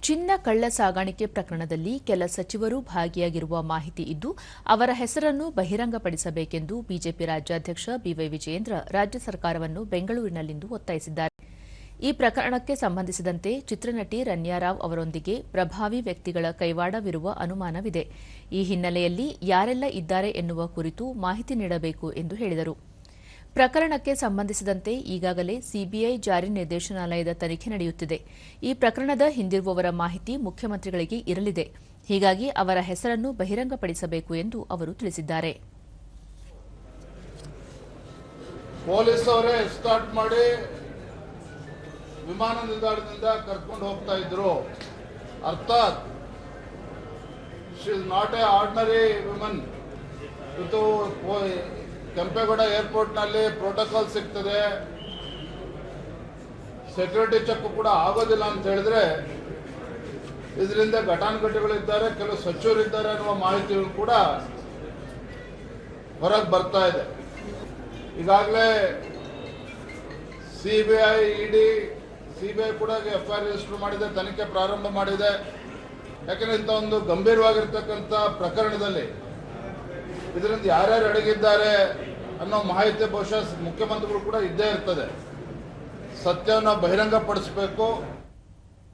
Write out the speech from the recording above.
ಚಿನ್ನ ಕಳ್ಳ ಸಾಗಾಣಿಕೆ ಪ್ರಕರಣದಲ್ಲಿ ಕೆಲ ಸಚಿವರು ಭಾಗಿಯಾಗಿರುವ ಮಾಹಿತಿ ಇದ್ದು ಅವರ ಹೆಸರನ್ನು ಬಹಿರಂಗಪಡಿಸಬೇಕೆಂದು ಬಿಜೆಪಿ ರಾಜ್ಯಾಧ್ಯಕ್ಷ ಬಿವೈ ವಿಜಯೇಂದ್ರ ರಾಜ್ಯ ಸರ್ಕಾರವನ್ನು ಬೆಂಗಳೂರಿನಲ್ಲಿಂದು ಒತ್ತಾಯಿಸಿದ್ದಾರೆ. ಈ ಪ್ರಕರಣಕ್ಕೆ ಸಂಬಂಧಿಸಿದಂತೆ ಚಿತ್ರನಟಿ ರಣ್ಯಾರಾವ್ ಅವರೊಂದಿಗೆ ಪ್ರಭಾವಿ ವ್ಯಕ್ತಿಗಳ ಕೈವಾಡವಿರುವ ಅನುಮಾನವಿದೆ. ಈ ಹಿನ್ನೆಲೆಯಲ್ಲಿ ಯಾರೆಲ್ಲ ಇದ್ದಾರೆ ಎನ್ನುವ ಕುರಿತು ಮಾಹಿತಿ ನೀಡಬೇಕು ಎಂದು ಹೇಳಿದರು. ಪ್ರಕರಣಕ್ಕೆ ಸಂಬಂಧಿಸಿದಂತೆ ಈಗಾಗಲೇ ಸಿಬಿಐ ಜಾರಿ ನಿರ್ದೇಶನಾಲಯದ ತನಿಖೆ ನಡೆಯುತ್ತಿದೆ. ಈ ಪ್ರಕರಣದ ಹಿಂದಿರುವವರ ಮಾಹಿತಿ ಮುಖ್ಯಮಂತ್ರಿಗಳಿಗೆ ಇರಲಿದೆ. ಹೀಗಾಗಿ ಅವರ ಹೆಸರನ್ನು ಬಹಿರಂಗಪಡಿಸಬೇಕು ಎಂದು ಅವರು ತಿಳಿಸಿದ್ದಾರೆ. ಪೊಲೀಸ್ ಅವರೇ ಎಸ್ಕಾರ್ಟ್ ಮಾಡಿ ವಿಮಾನ ನಿಲ್ದಾಣದಿಂದ ಕರ್ಕೊಂಡು ಹೋಗ್ತಾ ಇದ್ರು. ಅರ್ಥಾತ್ she is not A ordinary women. ಇದು ಕೆಂಪೇಗೌಡ ಏರ್ಪೋರ್ಟ್ನಲ್ಲಿ ಪ್ರೋಟೋಕಾಲ್ ಸಿಗ್ತದೆ, ಸೆಕ್ಯೂರಿಟಿ ಚೆಕ್ ಕೂಡ ಆಗೋದಿಲ್ಲ ಅಂತ ಹೇಳಿದ್ರೆ ಇದರಿಂದ ಘಟಾನುಘಟಿಗಳಿದ್ದಾರೆ, ಕೆಲವು ಸಚಿವರಿದ್ದಾರೆ ಅನ್ನುವ ಮಾಹಿತಿಗಳು ಕೂಡ ಹೊರಗೆ ಬರ್ತಾ ಇದೆ. ಈಗಾಗಲೇ ಸಿಬಿಐ, ಇಡಿ, ಸಿಬಿಐ ಕೂಡ ಎಫ್ಐಆರ್ ರಿಜಿಸ್ಟರ್ ಮಾಡಿದೆ, ತನಿಖೆ ಪ್ರಾರಂಭ ಮಾಡಿದೆ. ಯಾಕಂದ್ರೆ ಇಂಥ ಒಂದು ಗಂಭೀರವಾಗಿರ್ತಕ್ಕಂಥ ಪ್ರಕರಣದಲ್ಲಿ ಇದರಿಂದ ಯಾರ್ಯಾರು ಅಡಗಿದ್ದಾರೆ ಅನ್ನೋ ಮಾಹಿತಿ ಬಹುಶಃ ಮುಖ್ಯಮಂತ್ರಿಗಳು ಕೂಡ ಇದ್ದೇ ಇರ್ತದೆ. ಸತ್ಯವನ್ನು ಬಹಿರಂಗಪಡಿಸಬೇಕು.